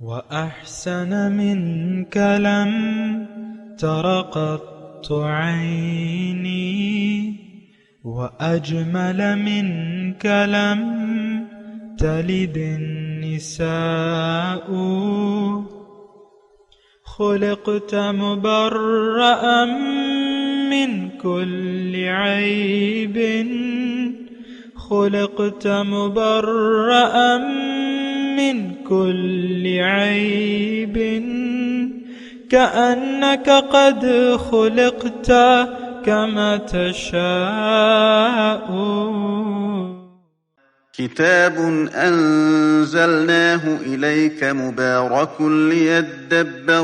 وأحسن منك لم تر قط عيني وأجمل منك لم تلد النساء خلقت مبرأ من كل عيب خلقت مبرأ من كل عيب كأنك قد خلقت كما تشاء. كتاب أنزلناه إليك مبارك ليدبروا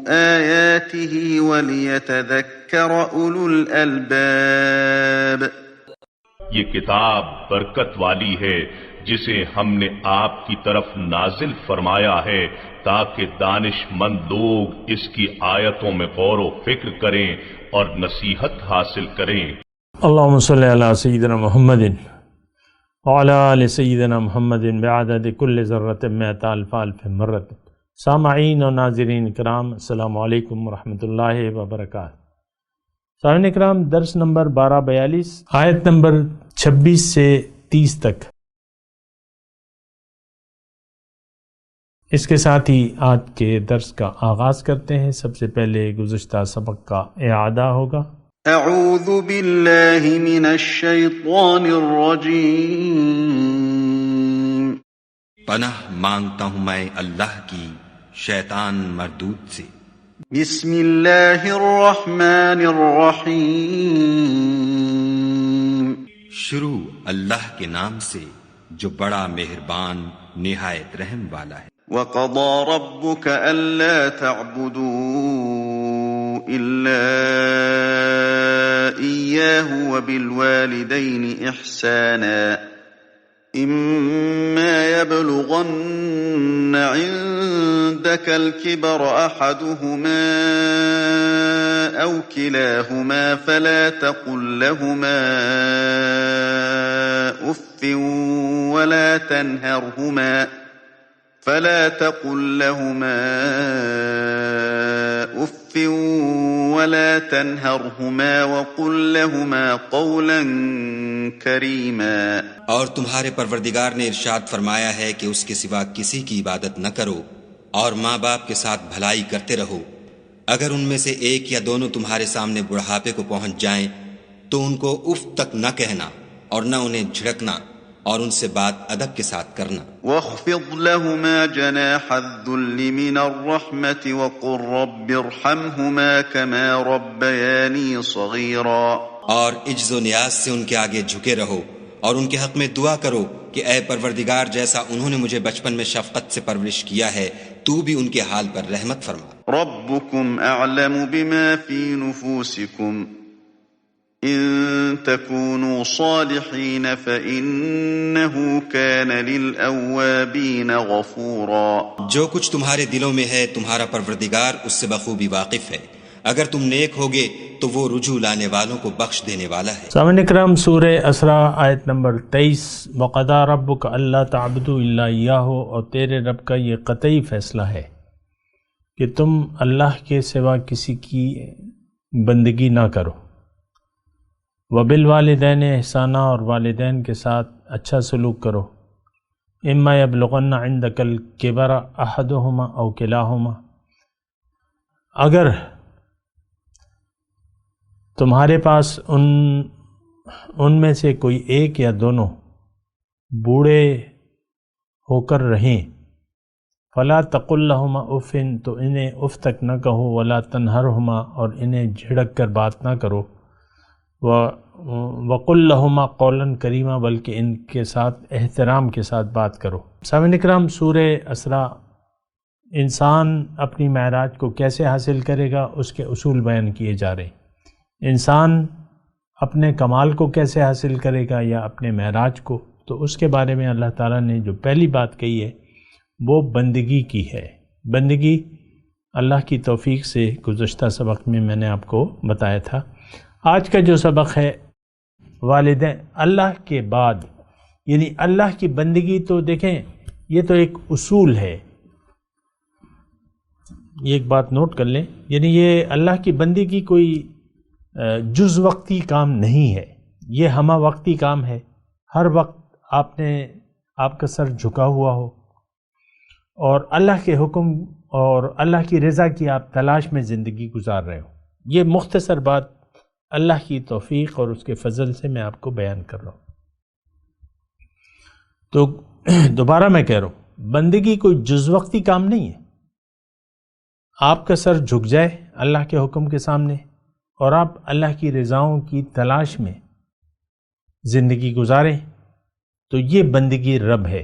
آياته وليتذكر أولو الألباب. یہ کتاب برکت والی ہے جسے ہم نے آپ کی طرف نازل فرمایا ہے تاکہ دانش مند لوگ اس کی آیتوں میں غور و فکر کریں اور نصیحت حاصل کریں. اللہم صلی علی سیدنا محمد وعلی آل سیدنا محمد بعدد کل ذرۃ مئۃ الف الف مرۃ. سامعین و ناظرین کرام، السلام علیکم ورحمۃ اللہ وبرکاتہ. سامعین کرام، درس نمبر 1242 آیت نمبر 26 سے 30 تک. اس کے ساتھ ہی آج کے درس کا آغاز کرتے ہیں. سب سے پہلے گزشتہ سبق کا اعادہ ہوگا. اعوذ باللہ من الشیطان الرجیم. پناہ مانگتا ہوں میں اللہ کی شیطان مردود سے. بسم اللہ الرحمن الرحیم. شروع اللہ کے نام سے جو بڑا مہربان نہایت رحم والا ہے. وَقَضَى رَبُّكَ أَلَّا تَعْبُدُوا إِلَّا إِيَّاهُ وَبِالْوَالِدَيْنِ إِحْسَانًا إِمَّا يَبْلُغَنَّ عِندَكَ الْكِبَرَ أَحَدُهُمَا أَوْ كِلَاهُمَا فَلَا تَقُل لَّهُمَا أُفٍّ ولا تنهرهما وقل لهما قولا كريما. اور تمہارے پروردگار نے ارشاد فرمایا ہے کہ اس کے سوا کسی کی عبادت نہ کرو اور ماں باپ کے ساتھ بھلائی کرتے رہو. اگر ان میں سے ایک یا دونوں تمہارے سامنے بڑھاپے کو پہنچ جائیں تو ان کو اف تک نہ کہنا اور نہ انہیں جھڑکنا اور ان سے بات ادب کے ساتھ کرنا. وَاخْفِضْ لَهُمَا جَنَاحَ الذُّلِّ مِنَ الرَّحْمَةِ وَقُلْ رَبِّ ارْحَمْهُمَا كَمَا رَبَّيَانِي صَغِيرًا. اور عجز و نیاز سے ان کے آگے جھکے رہو اور ان کے حق میں دعا کرو کہ اے پروردگار، جیسا انہوں نے مجھے بچپن میں شفقت سے پرورش کیا ہے تو بھی ان کے حال پر رحمت فرما. رَبُّكُمْ أَعْلَمُ بِمَا فِي نُفُوسِكُمْ إِن تَكُونُوا صَالِحِينَ فَإِنَّهُ كَانَ لِلْأَوَّابِينَ غَفُورًا. جو کچھ تمہارے دلوں میں ہے تمہارا پروردگار اس سے بخوبی واقف ہے. اگر تم نیک ہوگے تو وہ رجوع لانے والوں کو بخش دینے والا ہے. سامعین اکرام، سورہ اسراء آیت نمبر 23. وَقَضَىٰ رَبُّكَ أَلَّا تَعْبُدُوا إِلَّا إِيَّاهُ. اور تیرے رب کا یہ قطعی فیصلہ ہے کہ تم اللہ کے سوا کسی کی بندگی نہ کرو. وَبِالْوَالِدَيْنِ احسانًا. اور والدین کے ساتھ اچھا سلوک کرو. إِمَّا يَبْلُغَنَّ عِندَكَ الْكِبَرَ أَحَدُهُمَا أَوْ كِلَاهُمَا. اگر تمہارے پاس ان میں سے کوئی ایک یا دونوں بوڑھے ہو کر رہیں، فَلَا تَقُل لَّهُمَا أُفٍّ. تو انہیں اف تک نہ کہو. وَلَا تَنْهَرْهُمَا. اور انہیں جھڑک کر بات نہ کرو. وَقُلْ لَهُمَا قَوْلًا كَرِيمًا. بلکہ ان کے ساتھ احترام کے ساتھ بات کرو. سامعین اکرام، سورہ اسراء انسان اپنی معراج کو کیسے حاصل کرے گا اس کے اصول بیان کیے جا رہے ہیں. انسان اپنے کمال کو کیسے حاصل کرے گا یا اپنے معراج کو، تو اس کے بارے میں اللہ تعالیٰ نے جو پہلی بات کہی ہے وہ بندگی کی ہے. بندگی اللہ کی توفیق سے گزشتہ سبق میں نے آپ کو بتایا تھا. آج کا جو سبق ہے والدین اللہ کے بعد، یعنی اللہ کی بندگی. تو دیکھیں یہ تو ایک اصول ہے، یہ ایک بات نوٹ کر لیں، یعنی یہ اللہ کی بندی کی کوئی جز وقتی کام نہیں ہے، یہ ہمہ وقتی کام ہے۔ ہر وقت آپ کا سر جھکا ہوا ہو اور اللہ کے حکم اور اللہ کی رضا کی آپ تلاش میں زندگی گزار رہے ہو۔ یہ مختصر بات اللہ کی توفیق اور اس کے فضل سے میں آپ کو بیان کر رہا ہوں۔ تو دوبارہ میں کہہ رہا ہوں، بندگی کوئی جز وقتی کام نہیں ہے۔ آپ کا سر جھک جائے اللہ کے حکم کے سامنے اور آپ اللہ کی رضاؤں کی تلاش میں زندگی گزاریں تو یہ بندگی رب ہے۔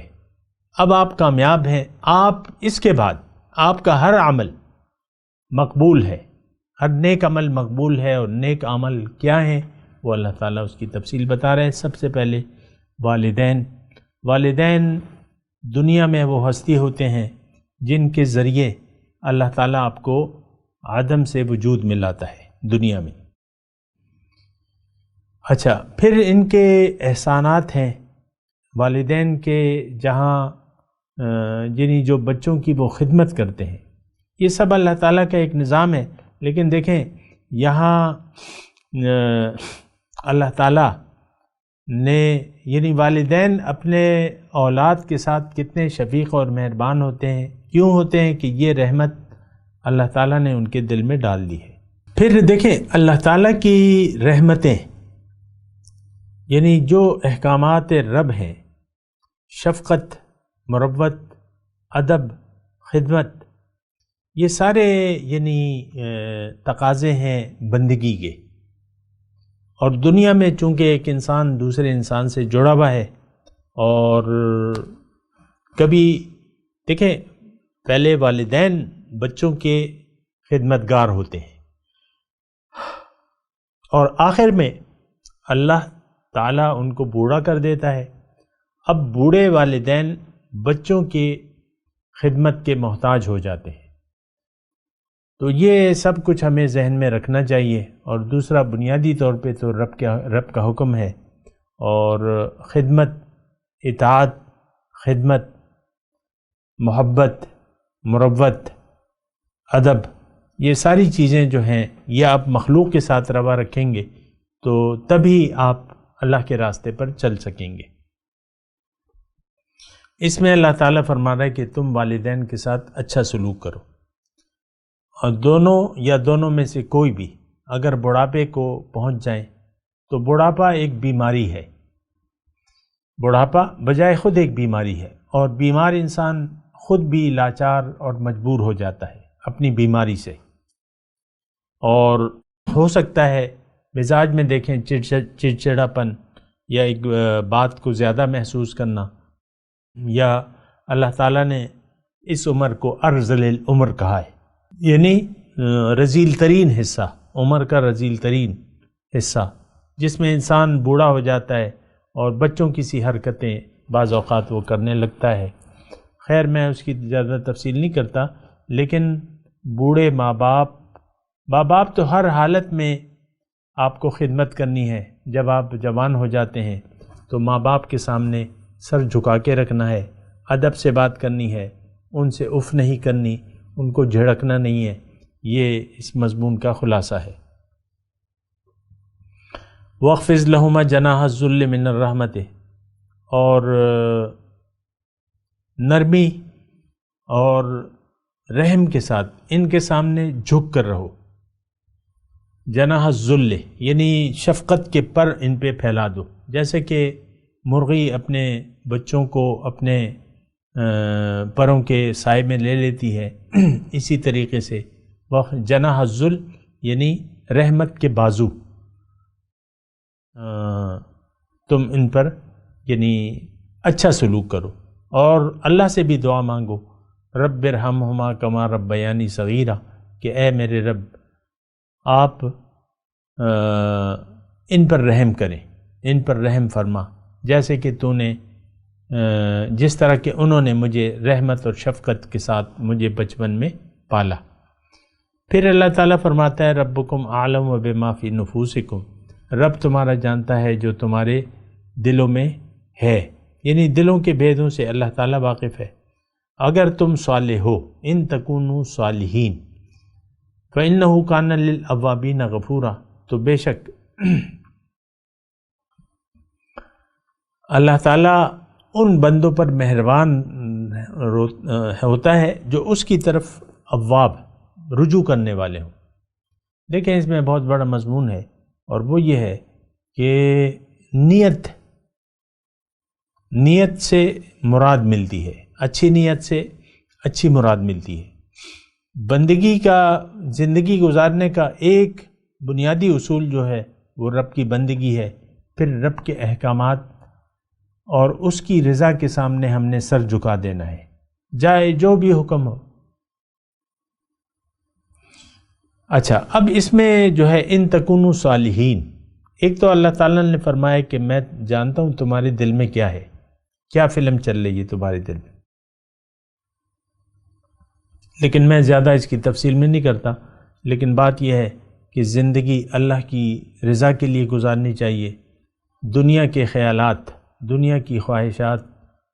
اب آپ کامیاب ہیں، آپ اس کے بعد آپ کا ہر عمل مقبول ہے، ہر نیک عمل مقبول ہے۔ اور نیک عمل کیا ہیں وہ اللہ تعالیٰ اس کی تفصیل بتا رہے ہیں۔ سب سے پہلے والدین دنیا میں وہ ہستی ہوتے ہیں جن کے ذریعے اللہ تعالیٰ آپ کو عدم سے وجود میں لاتا ہے دنیا میں۔ اچھا، پھر ان کے احسانات ہیں والدین کے، جہاں یعنی جو بچوں کی وہ خدمت کرتے ہیں، یہ سب اللہ تعالیٰ کا ایک نظام ہے۔ لیکن دیکھیں یہاں اللہ تعالیٰ نے یعنی والدین اپنے اولاد کے ساتھ کتنے شفیق اور مہربان ہوتے ہیں، کیوں ہوتے ہیں کہ یہ رحمت اللہ تعالیٰ نے ان کے دل میں ڈال دی ہے۔ پھر دیکھیں اللہ تعالیٰ کی رحمتیں، یعنی جو احکامات رب ہیں، شفقت، مروت، ادب، خدمت، یہ سارے یعنی تقاضے ہیں بندگی کے۔ اور دنیا میں چونکہ ایک انسان دوسرے انسان سے جڑا ہوا ہے، اور کبھی دیکھیں پہلے والدین بچوں کے خدمتگار ہوتے ہیں اور آخر میں اللہ تعالیٰ ان کو بوڑھا کر دیتا ہے۔ اب بوڑھے والدین بچوں کی خدمت کے محتاج ہو جاتے ہیں۔ تو یہ سب کچھ ہمیں ذہن میں رکھنا چاہیے۔ اور دوسرا بنیادی طور پہ تو رب کا حکم ہے، اور خدمت، اطاعت، خدمت، محبت، مروت، ادب، یہ ساری چیزیں جو ہیں یہ آپ مخلوق کے ساتھ روا رکھیں گے تو تبھی آپ اللہ کے راستے پر چل سکیں گے۔ اس میں اللہ تعالیٰ فرما رہا ہے کہ تم والدین کے ساتھ اچھا سلوک کرو، اور دونوں میں سے کوئی بھی اگر بڑھاپے کو پہنچ جائیں تو بڑھاپا ایک بیماری ہے، بڑھاپا بجائے خود ایک بیماری ہے، اور بیمار انسان خود بھی لاچار اور مجبور ہو جاتا ہے اپنی بیماری سے، اور ہو سکتا ہے مزاج میں دیکھیں چڑچڑاپن یا ایک بات کو زیادہ محسوس کرنا، یا اللہ تعالیٰ نے اس عمر کو ارذل العمر کہا ہے، یعنی رذیل ترین حصہ، عمر کا رذیل ترین حصہ، جس میں انسان بوڑھا ہو جاتا ہے اور بچوں کی سی حرکتیں بعض اوقات وہ کرنے لگتا ہے۔ خیر میں اس کی زیادہ تفصیل نہیں کرتا، لیکن بوڑھے ماں باپ تو ہر حالت میں آپ کو خدمت کرنی ہے۔ جب آپ جوان ہو جاتے ہیں تو ماں باپ کے سامنے سر جھکا کے رکھنا ہے، ادب سے بات کرنی ہے، ان سے اف نہیں کرنی، ان کو جھڑکنا نہیں ہے۔ یہ اس مضمون کا خلاصہ ہے۔ وَاخْفِضْ لَهُمَا جَنَاحَ الذُّلِّ مِنَ الرَّحْمَةِ، اور نرمی اور رحم کے ساتھ ان کے سامنے جھک کر رہو۔ جناح الذل یعنی شفقت کے پر ان پہ پھیلا دو، جیسے کہ مرغی اپنے بچوں کو اپنے پروں کے سائے میں لے لیتی ہے، اسی طریقے سے جناح الذل یعنی رحمت کے بازو، تم ان پر یعنی اچھا سلوک کرو، اور اللہ سے بھی دعا مانگو، رب ارحمہما کما ربیانی صغیرا، کہ اے میرے رب آپ ان پر رحم کریں، ان پر رحم فرما، جیسے کہ تو نے جس طرح کہ انہوں نے مجھے رحمت اور شفقت کے ساتھ مجھے بچپن میں پالا۔ پھر اللہ تعالیٰ فرماتا ہے ربکم اعلم بما فی نفوسکم، رب تمہارا جانتا ہے جو تمہارے دلوں میں ہے، یعنی دلوں کے بھیدوں سے اللہ تعالیٰ واقف ہے۔ اگر تم صالح ہو، ان تکونوا صالحین فإنہ کان للأوابین غفورا، تو بے شک اللہ تعالیٰ ان بندوں پر مہربان ہوتا ہے جو اس کی طرف اواب رجوع کرنے والے ہوں۔ دیکھیں اس میں بہت بڑا مضمون ہے، اور وہ یہ ہے کہ نیت سے مراد ملتی ہے، اچھی نیت سے اچھی مراد ملتی ہے۔ بندگی کا، زندگی گزارنے کا ایک بنیادی اصول جو ہے وہ رب کی بندگی ہے، پھر رب کے احکامات اور اس کی رضا کے سامنے ہم نے سر جھکا دینا ہے، جائے جو بھی حکم ہو۔ اچھا، اب اس میں جو ہے ان تکونوا صالحین، ایک تو اللہ تعالیٰ نے فرمایا کہ میں جانتا ہوں تمہارے دل میں کیا ہے، کیا فلم چل رہی ہے تمہارے دل میں، لیکن میں زیادہ اس کی تفصیل میں نہیں کرتا، لیکن بات یہ ہے کہ زندگی اللہ کی رضا کے لیے گزارنی چاہیے۔ دنیا کے خیالات، دنیا کی خواہشات،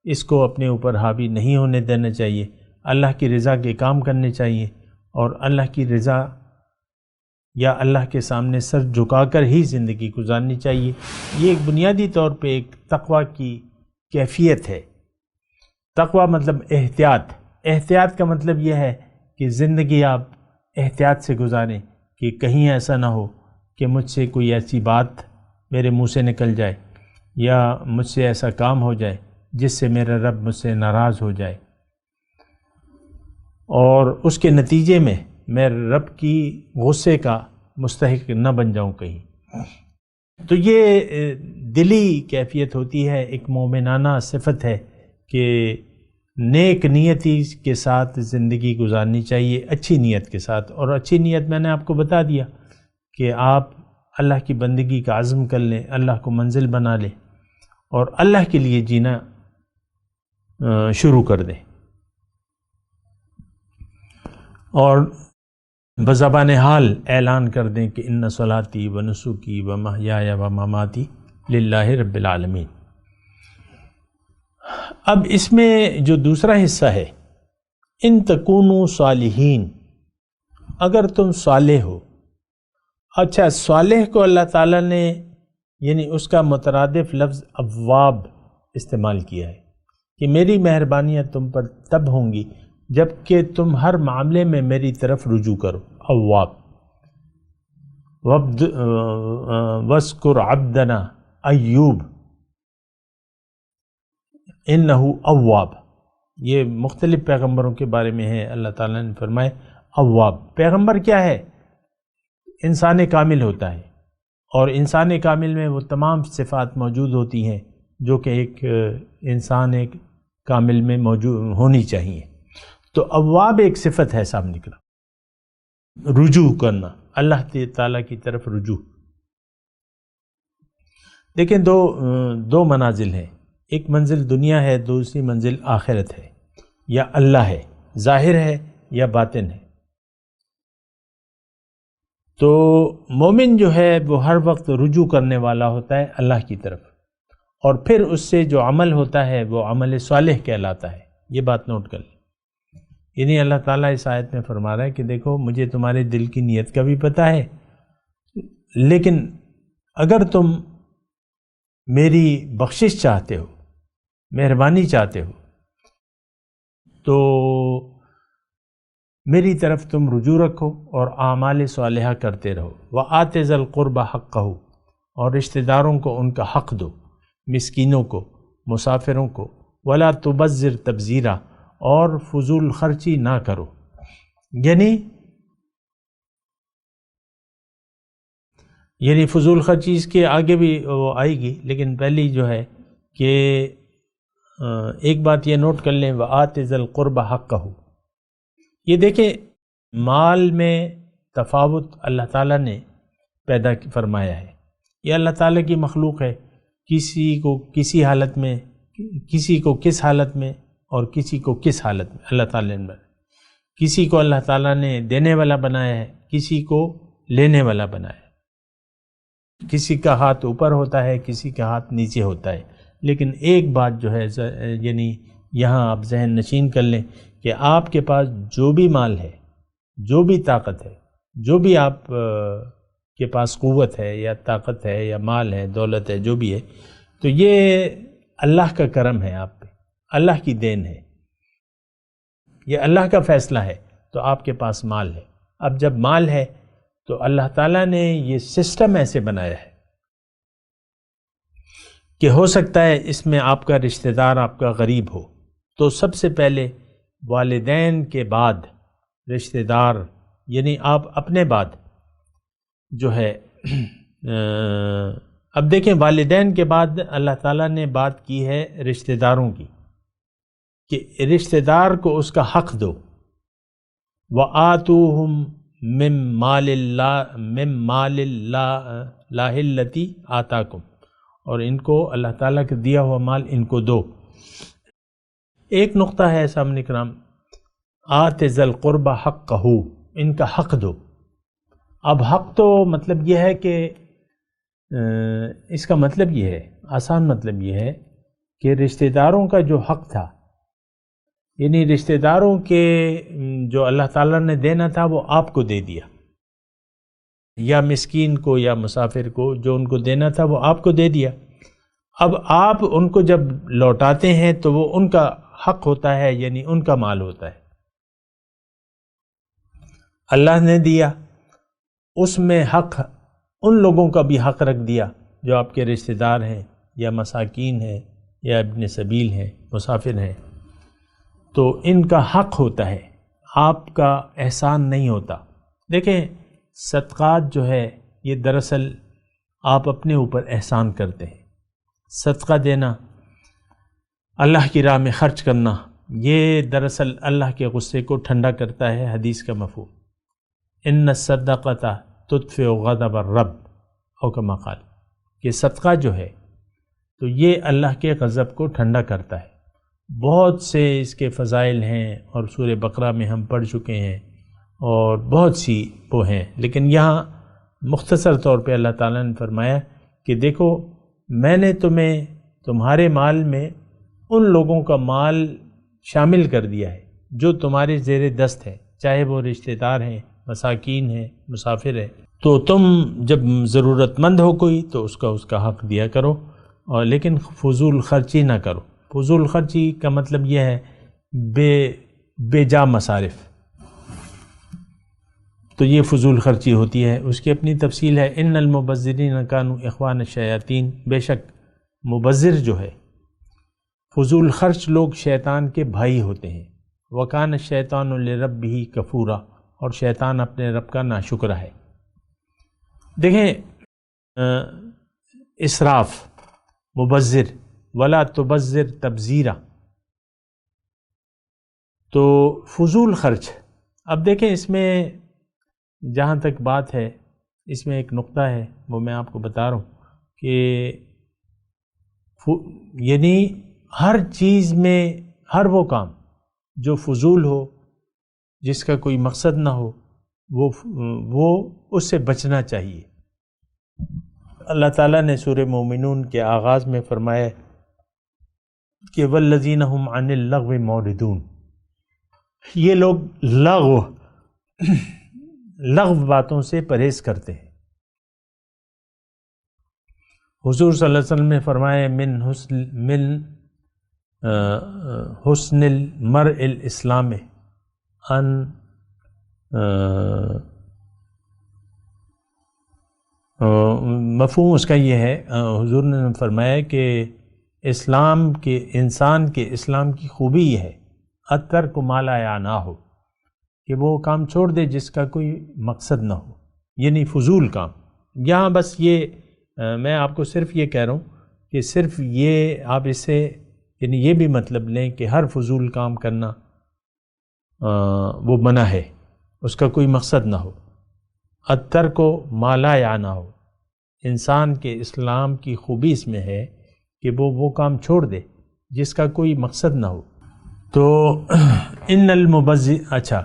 اس کو اپنے اوپر حاوی نہیں ہونے دینا چاہیے، اللہ کی رضا کے کام کرنے چاہیے، اور اللہ کی رضا یا اللہ کے سامنے سر جھکا کر ہی زندگی گزارنی چاہیے۔ یہ ایک بنیادی طور پہ ایک تقوی کی کیفیت ہے۔ تقوی مطلب احتیاط، احتیاط کا مطلب یہ ہے کہ زندگی آپ احتیاط سے گزاریں، کہ کہیں ایسا نہ ہو کہ مجھ سے کوئی ایسی بات میرے منہ سے نکل جائے یا مجھ سے ایسا کام ہو جائے جس سے میرا رب مجھ سے ناراض ہو جائے، اور اس کے نتیجے میں میں رب کی غصے کا مستحق نہ بن جاؤں کہیں۔ تو یہ دلی کیفیت ہوتی ہے، ایک مومنانہ صفت ہے کہ نیک نیتی کے ساتھ زندگی گزارنی چاہیے، اچھی نیت کے ساتھ۔ اور اچھی نیت میں نے آپ کو بتا دیا کہ آپ اللہ کی بندگی کا عزم کر لیں، اللہ کو منزل بنا لیں اور اللہ کے لیے جینا شروع کر دیں، اور بزبان حال اعلان کر دیں کہ ان صلاتی و نسکی و محیای و مماتی للہ رب العالمین۔ اب اس میں جو دوسرا حصہ ہے، ان تکونوا صالحین، اگر تم صالح ہو۔ اچھا، صالح کو اللہ تعالیٰ نے یعنی اس کا مترادف لفظ اواب استعمال کیا ہے کہ میری مہربانیاں تم پر تب ہوں گی جب کہ تم ہر معاملے میں میری طرف رجوع کرو۔ اواب وَاذْكُرْ عَبْدَنَا ایوب انہو اواب، یہ مختلف پیغمبروں کے بارے میں ہے، اللہ تعالیٰ نے فرمایا اواب۔ پیغمبر کیا ہے؟ انسان کامل ہوتا ہے، اور انسان کامل میں وہ تمام صفات موجود ہوتی ہیں جو کہ ایک انسان ایک کامل میں موجود ہونی چاہیے۔ تو اواب ایک صفت ہے، سامنے نکلا رجوع کرنا، اللہ تعالیٰ کی طرف رجوع۔ دیکھیں دو منازل ہیں، ایک منزل دنیا ہے، دوسری منزل آخرت ہے، یا اللہ ہے، ظاہر ہے یا باطن ہے۔ تو مومن جو ہے وہ ہر وقت رجوع کرنے والا ہوتا ہے اللہ کی طرف، اور پھر اس سے جو عمل ہوتا ہے وہ عمل صالح کہلاتا ہے۔ یہ بات نوٹ کر لیں، یعنی اللہ تعالیٰ اس آیت میں فرما رہا ہے کہ دیکھو مجھے تمہارے دل کی نیت کا بھی پتہ ہے، لیکن اگر تم میری بخشش چاہتے ہو، مہربانی چاہتے ہو، تو میری طرف تم رجوع رکھو اور اعمال صالحہ کرتے رہو۔ وَآتِ ذَا الْقُرْبَ حَقَّهُ، اور رشتہ داروں کو ان کا حق دو، مسکینوں کو، مسافروں کو۔ وَلَا تُبَذِّرْ تَبْذِيرًا، اور فضول خرچی نہ کرو، یعنی فضول خرچی اس کے آگے بھی وہ آئے گی، لیکن پہلی جو ہے کہ ایک بات یہ نوٹ کر لیں، وَآتِ ذَا الْقُرْبَ حَقَّهُ۔ یہ دیکھیں مال میں تفاوت اللہ تعالیٰ نے پیدا فرمایا ہے، یہ اللہ تعالیٰ کی مخلوق ہے، کسی کو کسی حالت میں، کسی کو کس حالت میں اور کسی کو کس حالت میں اللہ تعالیٰ نے بنایا۔ کسی کو اللہ تعالیٰ نے دینے والا بنایا ہے، کسی کو لینے والا بنایا ہے، کسی کا ہاتھ اوپر ہوتا ہے، کسی کا ہاتھ نیچے ہوتا ہے، لیکن ایک بات جو ہے یعنی یہاں آپ ذہن نشین کر لیں کہ آپ کے پاس جو بھی مال ہے، جو بھی طاقت ہے، جو بھی آپ کے پاس قوت ہے یا طاقت ہے یا مال ہے، دولت ہے، جو بھی ہے، تو یہ اللہ کا کرم ہے آپ پہ، اللہ کی دین ہے، یہ اللہ کا فیصلہ ہے، تو آپ کے پاس مال ہے۔ اب جب مال ہے تو اللہ تعالیٰ نے یہ سسٹم ایسے بنایا ہے کہ ہو سکتا ہے اس میں آپ کا رشتہ دار آپ کا غریب ہو، تو سب سے پہلے والدین کے بعد رشتہ دار، یعنی آپ اپنے بعد جو ہے اب دیکھیں والدین کے بعد اللہ تعالیٰ نے بات کی ہے رشتہ داروں کی کہ رشتہ دار کو اس کا حق دو، وَآتُوهُم مِّن مَّالِ اللَّهِ الَّتِي آتَاكُم، اور ان کو اللہ تعالیٰ کے دیا ہوا مال ان کو دو۔ ایک نقطہ ہے سامنے کرام، آتِ ذی القربى حقہ، ان کا حق دو۔ اب حق تو مطلب یہ ہے کہ اس کا مطلب یہ ہے، آسان مطلب یہ ہے کہ رشتہ داروں کا جو حق تھا، یعنی رشتہ داروں کے جو اللہ تعالیٰ نے دینا تھا وہ آپ کو دے دیا، یا مسکین کو یا مسافر کو جو ان کو دینا تھا وہ آپ کو دے دیا۔ اب آپ ان کو جب لوٹاتے ہیں تو وہ ان کا حق ہوتا ہے، یعنی ان کا مال ہوتا ہے، اللہ نے دیا، اس میں حق ان لوگوں کا بھی حق رکھ دیا جو آپ کے رشتہ دار ہیں یا مساکین ہیں یا ابن سبیل ہیں، مسافر ہیں، تو ان کا حق ہوتا ہے، آپ کا احسان نہیں ہوتا۔ دیکھیں صدقات جو ہے یہ دراصل آپ اپنے اوپر احسان کرتے ہیں، صدقہ دینا، اللہ کی راہ میں خرچ کرنا، یہ دراصل اللہ کے غصے کو ٹھنڈا کرتا ہے، حدیث کا مفہوم، ان الصدقۃ تطفئ غضب الرب، او کما قال، کہ صدقہ جو ہے تو یہ اللہ کے غضب کو ٹھنڈا کرتا ہے۔ بہت سے اس کے فضائل ہیں اور سورہ بقرہ میں ہم پڑھ چکے ہیں اور بہت سی وہ ہیں، لیکن یہاں مختصر طور پہ اللہ تعالیٰ نے فرمایا کہ دیکھو میں نے تمہیں تمہارے مال میں ان لوگوں کا مال شامل کر دیا ہے جو تمہارے زیر دست ہے، چاہے وہ رشتہ دار ہیں، مساکین ہیں، مسافر ہیں، تو تم جب ضرورت مند ہو کوئی تو اس کا حق دیا کرو، اور لیکن فضول خرچی نہ کرو۔ فضول خرچی کا مطلب یہ ہے بے جا مصارف، تو یہ فضول خرچی ہوتی ہے، اس کی اپنی تفصیل ہے۔ ان المبذرین کانوا اخوان الشیاطین، بے شک مبذر جو ہے، فضول خرچ لوگ شیطان کے بھائی ہوتے ہیں۔ وکان الشیطان لربہ کفورا، اور شیطان اپنے رب کا ناشکرا ہے۔ دیکھیں اسراف، مبذر، ولا تبذر تبذیرا، تو فضول خرچ۔ اب دیکھیں اس میں جہاں تک بات ہے، اس میں ایک نقطہ ہے وہ میں آپ کو بتا رہا ہوں کہ یعنی ہر چیز میں، ہر وہ کام جو فضول ہو، جس کا کوئی مقصد نہ ہو، وہ اس سے بچنا چاہیے۔ اللہ تعالیٰ نے سورہ مومنون کے آغاز میں فرمایا کہ والذین هم عن اللغو معرضون، یہ لوگ لغو باتوں سے پرہیز کرتے ہیں۔ حضور صلی اللہ علیہ وسلم نے فرمایا من حسن المرء الاسلام ان مفہوم اس کا یہ ہے، حضور نے فرمایا کہ اسلام کے انسان کے اسلام کی خوبی یہ ہے الترک ما لا یعنی ہو، کہ وہ کام چھوڑ دے جس کا کوئی مقصد نہ ہو، یعنی فضول کام۔ یہاں بس یہ میں آپ کو صرف یہ کہہ رہا ہوں کہ صرف یہ آپ اس سے یعنی یہ بھی مطلب لیں کہ ہر فضول کام کرنا وہ منع ہے، اس کا کوئی مقصد نہ ہو۔ الترک ما لا یعنی ہو، انسان کے اسلام کی خوبی اس میں ہے کہ وہ کام چھوڑ دے جس کا کوئی مقصد نہ ہو۔ تو ان المبذر، اچھا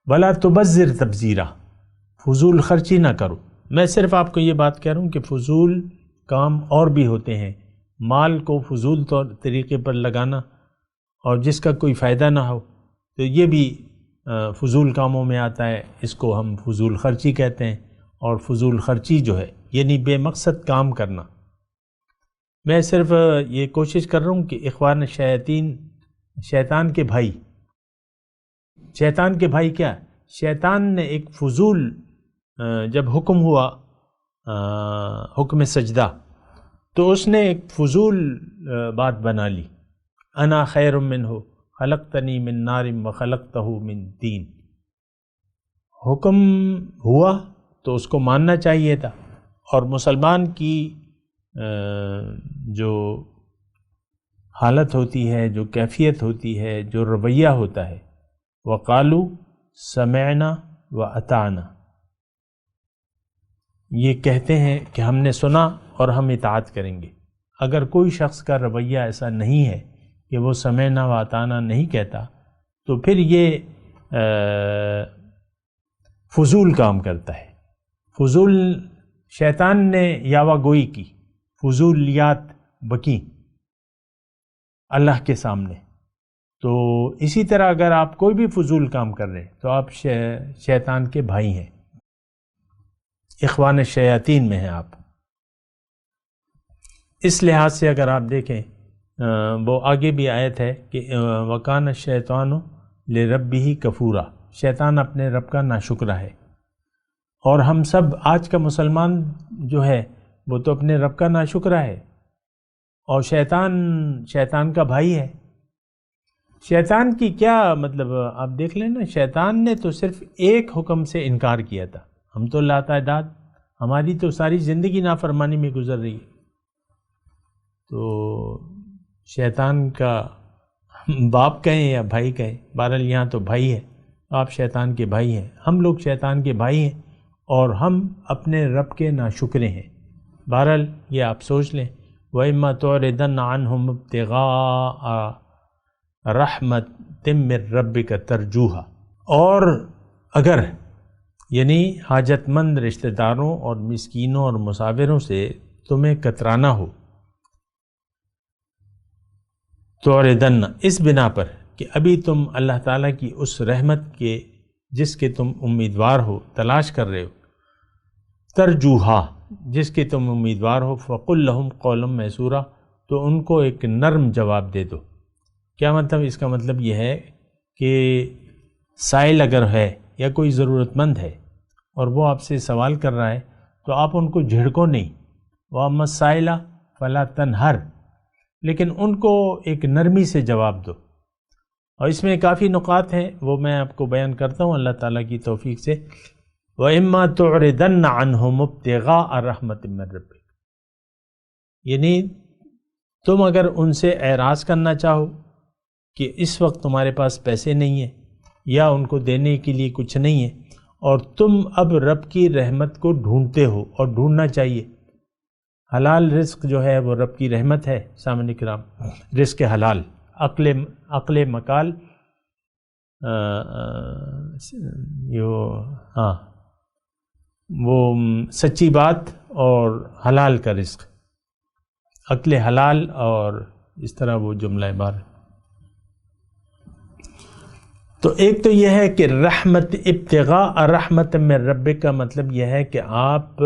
ولا تبذر تبذیرا، فضول خرچی نہ کرو۔ میں صرف آپ کو یہ بات کہہ رہا ہوں کہ فضول کام اور بھی ہوتے ہیں، مال کو فضول طریقے پر لگانا اور جس کا کوئی فائدہ نہ ہو تو یہ بھی فضول کاموں میں آتا ہے، اس کو ہم فضول خرچی کہتے ہیں۔ اور فضول خرچی جو ہے یعنی بے مقصد کام کرنا۔ میں صرف یہ کوشش کر رہا ہوں کہ اخوان الشیاطین، شیطان کے بھائی، شیطان کے بھائی کیا؟ شیطان نے ایک فضول، جب حکم ہوا حکم سجدہ، تو اس نے ایک فضول بات بنا لی، انا خیر منہ خلقتنی من نار وخلقتہ من طین۔ حکم ہوا تو اس کو ماننا چاہیے تھا، اور مسلمان کی جو حالت ہوتی ہے، جو کیفیت ہوتی ہے، جو رویہ ہوتا ہے، وقالو سمعنا واطعنا، یہ کہتے ہیں کہ ہم نے سنا اور ہم اطاعت کریں گے۔ اگر کوئی شخص کا رویہ ایسا نہیں ہے کہ وہ سمعنا واطعنا نہیں کہتا، تو پھر یہ فضول کام کرتا ہے۔ فضول، شیطان نے یاوہ گوئی کی، فضولیات بکیں اللہ کے سامنے۔ تو اسی طرح اگر آپ کوئی بھی فضول کام کر رہے تو آپ شیطان کے بھائی ہیں، اخوان الشیاطین میں ہیں آپ۔ اس لحاظ سے اگر آپ دیکھیں، وہ آگے بھی آیت ہے کہ وَكَانَ الشَّيْطَانُ لِرَبِّهِ كَفُورًا، شیطان اپنے رب کا ناشکرہ ہے۔ اور ہم سب، آج کا مسلمان جو ہے وہ تو اپنے رب کا ناشکرہ ہے، اور شیطان کا بھائی ہے۔ شیطان کی کیا مطلب، آپ دیکھ لیں نا، شیطان نے تو صرف ایک حکم سے انکار کیا تھا، ہم تو لاتعداد، ہماری تو ساری زندگی نافرمانی میں گزر رہی ہے۔ تو شیطان کا باپ کہیں یا بھائی کہیں، بہرحال یہاں تو بھائی ہے، آپ شیطان کے بھائی ہیں، ہم لوگ شیطان کے بھائی ہیں، اور ہم اپنے رب کے ناشکرے ہیں۔ بہرحال یہ آپ سوچ لیں، وَإِمَّا تُعْرِضَنَّ عَنْهُمُ ابْتِغَاءَ رَحْمَةٍ مِّن رَبِّكَ تَرْجُوهَا، اور اگر یعنی حاجت مند رشتہ داروں اور مسکینوں اور مسافروں سے تمہیں کترانا ہو، تُعْرِضَنَّ اس بنا پر کہ ابھی تم اللہ تعالیٰ کی اس رحمت کے جس کے تم امیدوار ہو، تلاش کر رہے ہو، ترجوہا جس کے تم امیدوار ہو، فقل لہم قولا میسورا، تو ان کو ایک نرم جواب دے دو۔ کیا مطلب؟ اس کا مطلب یہ ہے کہ سائل اگر ہے یا کوئی ضرورت مند ہے اور وہ آپ سے سوال کر رہا ہے تو آپ ان کو جھڑکو نہیں، وَأَمَّا السَّائِلَ فَلَا تَنْهَرْ، لیکن ان کو ایک نرمی سے جواب دو۔ اور اس میں کافی نقاط ہیں، وہ میں آپ کو بیان کرتا ہوں اللہ تعالیٰ کی توفیق سے۔ وَإِمَّا تُعْرِضَنَّ عَنْهُمُ ابْتِغَاءَ رَحْمَةٍ مِّن رَبِّكَ، یعنی تم اگر ان سے اعراض کرنا چاہو کہ اس وقت تمہارے پاس پیسے نہیں ہیں یا ان کو دینے کے لیے کچھ نہیں ہے، اور تم اب رب کی رحمت کو ڈھونڈتے ہو، اور ڈھونڈنا چاہیے۔ حلال رزق جو ہے وہ رب کی رحمت ہے سامعین کرام، رزق حلال، عقل مکال، وہ سچی بات اور حلال کا رزق، عقل حلال، اور اس طرح وہ جملہ بار۔ تو ایک تو یہ ہے کہ رحمت، ابتغاء رحمت من ربک کا مطلب یہ ہے کہ آپ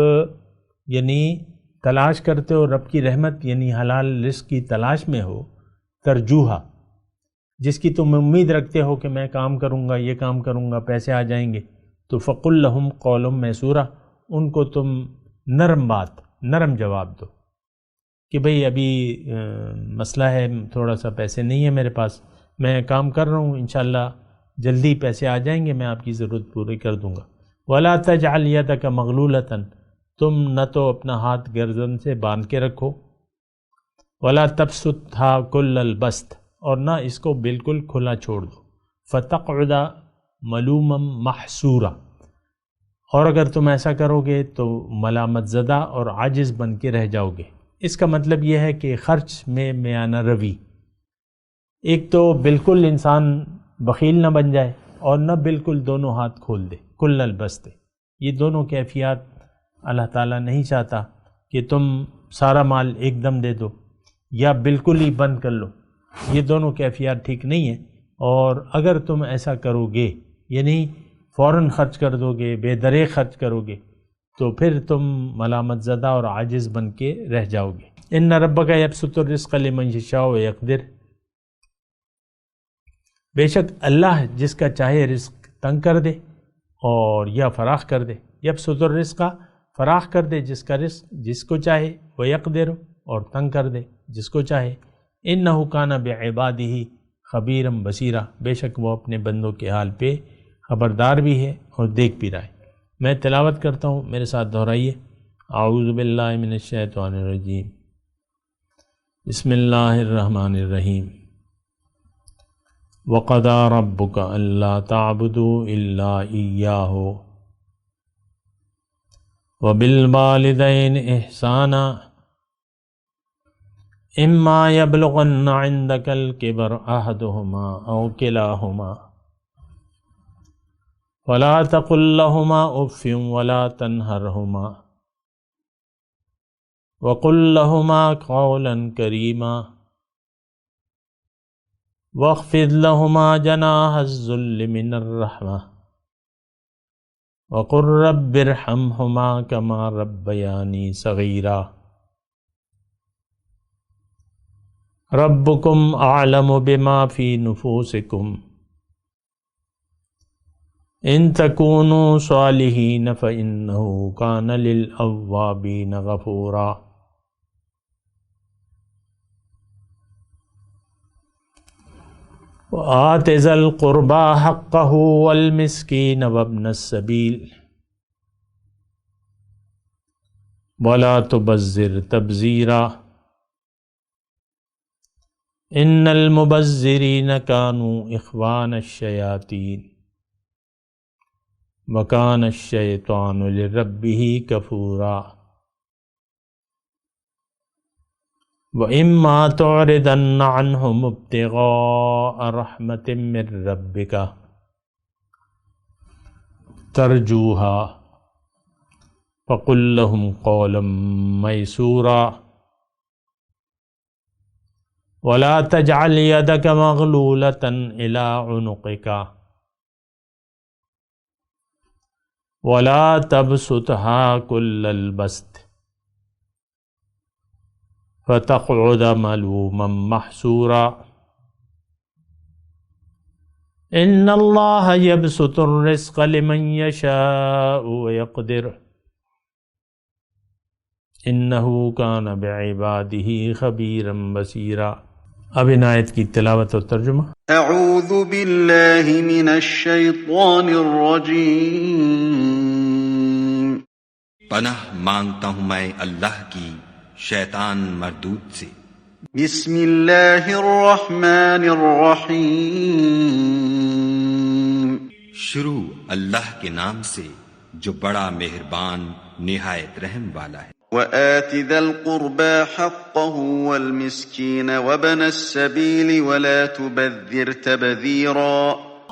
یعنی تلاش کرتے ہو رب کی رحمت، یعنی حلال رزق کی تلاش میں ہو، ترجوہا جس کی تم امید رکھتے ہو کہ میں کام کروں گا، یہ کام کروں گا، پیسے آ جائیں گے، تو فقل لہم قولا میسورا، ان کو تم نرم بات، نرم جواب دو کہ بھئی ابھی مسئلہ ہے، تھوڑا سا پیسے نہیں ہے میرے پاس، میں کام کر رہا ہوں، انشاءاللہ جلدی پیسے آ جائیں گے، میں آپ کی ضرورت پوری کر دوں گا۔ وَلَا تَجْعَلْ يَدَكَ مَغْلُولَةً، تم نہ تو اپنا ہاتھ گردن سے باندھ کے رکھو، وَلَا تَبْسُطْهَا كُلَّ الْبَسْطِ، اور نہ اس کو بالکل کھلا چھوڑ دو، فَتَقْعُدَ مَلُومًا مَحْسُورًا، اور اگر تم ایسا کرو گے تو ملامت زدہ اور عاجز بن کے رہ جاؤ گے۔ اس کا مطلب یہ ہے کہ خرچ میں میانہ روی، ایک تو بالکل انسان بخیل نہ بن جائے، اور نہ بالکل دونوں ہاتھ کھول دے، کل البسط، یہ دونوں کیفیات اللہ تعالیٰ نہیں چاہتا کہ تم سارا مال ایک دم دے دو یا بالکل ہی بند کر لو۔ یہ دونوں کیفیات ٹھیک نہیں ہیں، اور اگر تم ایسا کرو گے یعنی فوراً خرچ کر دو گے، بے دریغ خرچ کرو گے، تو پھر تم ملامت زدہ اور عاجز بن کے رہ جاؤ گے۔ ان ربک یبسط الرزق لمن یشاء ویقدر، بے شک اللہ جس کا چاہے رزق تنگ کر دے اور یا فراخ کر دے، یبسط الرزق فراخ کر دے جس کا رزق جس کو چاہے، ویقدر اور تنگ کر دے جس کو چاہے، انہ کان بعبادہ خبیرا بصیرا، بے شک وہ اپنے بندوں کے حال پہ خبردار بھی ہے اور دیکھ بھی رہا ہے۔ میں تلاوت کرتا ہوں، میرے ساتھ دہرائیے۔ اعوذ باللہ من الشیطان الرجیم، بسم اللہ الرحمن الرحیم۔ وَقَضَىٰ رَبُّكَ أَلَّا تَعْبُدُوا إِلَّا إِيَّاهُ وَبِالْوَالِدَيْنِ إِحْسَانًا إِمَّا يَبْلُغَنَّ عِندَكَ الْكِبَرَ أَحَدُهُمَا أَوْ كِلَاهُمَا فَلَا تَقُل لَّهُمَا أُفٍّ وَلَا تَنْهَرْهُمَا وَقُل لَّهُمَا قَوْلًا كَرِيمًا وَاخْفِضْ لَهُمَا جَنَاحَ الذُّلِّ مِنَ الرَّحْمَةِ وَقُل رَّبِّ ارْحَمْهُمَا كَمَا رَبَّيَانِي صَغِيرًا رَبُّكُمْ أَعْلَمُ بِمَا فِي نُفُوسِكُمْ إِن تَكُونُوا صَالِحِينَ فَإِنَّهُ كَانَ لِلْأَوَّابِينَ غَفُورًا۔ وَآتِ ذَا الْقُرْبَىٰ حَقَّهُ وَالْمِسْكِينَ وَابْنَ السَّبِيلِ وَلَا تُبَذِّرْ تَبْذِيرًا إِنَّ الْمُبَذِّرِينَ كَانُوا إِخْوَانَ الشَّيَاطِينِ وَكَانَ الشَّيْطَانُ لِرَبِّهِ كَفُورًا۔ وَإِمَّا تُعْرِضَنَّ عَنْهُمُ ابْتِغَاءَ رَحْمَةٍ مِّن رَّبِّكَ تَرْجُوهَا فَقُل لَّهُمْ قَوْلًا مَّيْسُورًا وَلَا تَجْعَلْ يَدَكَ مَغْلُولَةً إِلَىٰ عُنُقِكَ وَلَا تَبْسُطْهَا كُلَّ الْبَسْطِ فَتَقْعُدَ مَلُومًا مَّحْسُورًا۔ إِنَّ اللَّهَ يَبْسُطُ الرِّزْقَ لِمَن يَشَاءُ وَيَقْدِرُ إِنَّهُ كَانَ بِعِبَادِهِ خَبِيرًا بَصِيرًا۔ اب ان آیت کی تلاوت اور ترجمہ۔ اعوذ باللہ من الشیطان الرجیم، پناہ مانگتا ہوں میں اللہ کی شیطان مردود سے۔ بسم اللہ الرحمن الرحیم، شروع اللہ کے نام سے جو بڑا مہربان نہایت رحم والا ہے۔ وآت ذا القربى حقه والمسكين وابن السبيل ولا تبذر تبذيرا،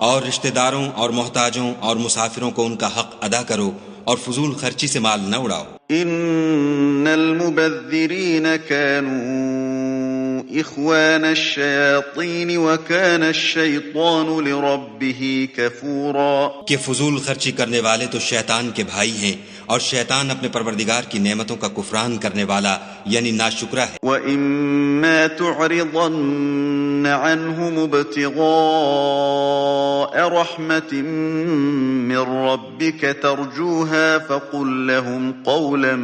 اور رشتہ داروں اور محتاجوں اور مسافروں کو ان کا حق ادا کرو اور فضول خرچی سے مال نہ اڑاؤ۔ ان المبذرین كانوا اخوان الشیاطین وكان الشیطان لربه کفورا، کہ فضول خرچی کرنے والے تو شیطان کے بھائی ہیں اور شیطان اپنے پروردگار کی نعمتوں کا کفران کرنے والا یعنی ناشکرا ہے۔ وَإِمَّا تُعْرِضَنَّ عَنْهُمُ ابْتِغَاءَ رَحْمَةٍ مِّن رَّبِّكَ تَرْجُوهَا فَقُل لَّهُمْ قَوْلًا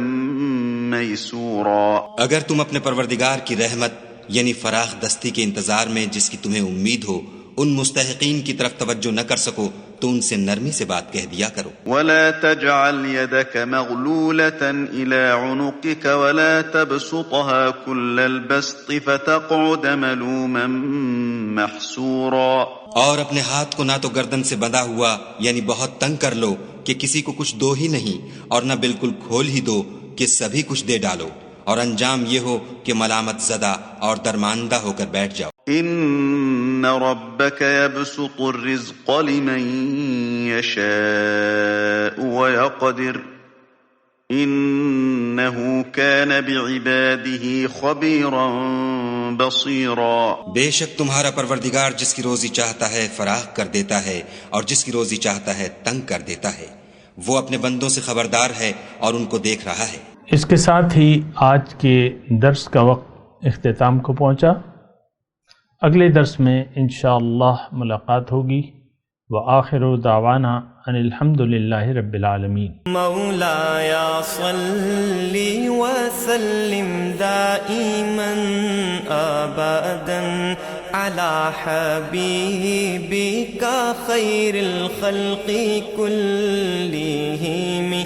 مَّيْسُورًا، اگر تم اپنے پروردگار کی رحمت یعنی فراخ دستی کے انتظار میں جس کی تمہیں امید ہو ان مستحقین کی طرف توجہ نہ کر سکو تو ان سے نرمی سے بات کہہ دیا کرو۔ وَلَا تَجْعَلْ يَدَكَ مَغْلُولَةً إِلَىٰ عُنُقِكَ وَلَا تَبْسُطْهَا كُلَّ الْبَسْطِ فَتَقْعُدَ مَلُومًا مَّحْسُورًا، اور اپنے ہاتھ کو نہ تو گردن سے بندھا ہوا یعنی بہت تنگ کر لو کہ کسی کو کچھ دو ہی نہیں، اور نہ بالکل کھول ہی دو کہ سبھی کچھ دے ڈالو، اور انجام یہ ہو کہ ملامت زدہ اور درماندہ ہو کر بیٹھ جاؤ۔ ان ربك يبسط الرزق لمن يشاء ويقدر انه كان بعباده خبيرا بصيرا. بے شک تمہارا پروردگار جس کی روزی چاہتا ہے فراخ کر دیتا ہے اور جس کی روزی چاہتا ہے تنگ کر دیتا ہے. وہ اپنے بندوں سے خبردار ہے اور ان کو دیکھ رہا ہے. اس کے ساتھ ہی آج کے درس کا وقت اختتام کو پہنچا. اگلے درس میں انشاءاللہ ملاقات ہوگی. وآخر دعوانا ان الحمد للہ رب العالمین. مولاي صل وسلم دائما ابدا على حبيبك خير الخلق كلهم.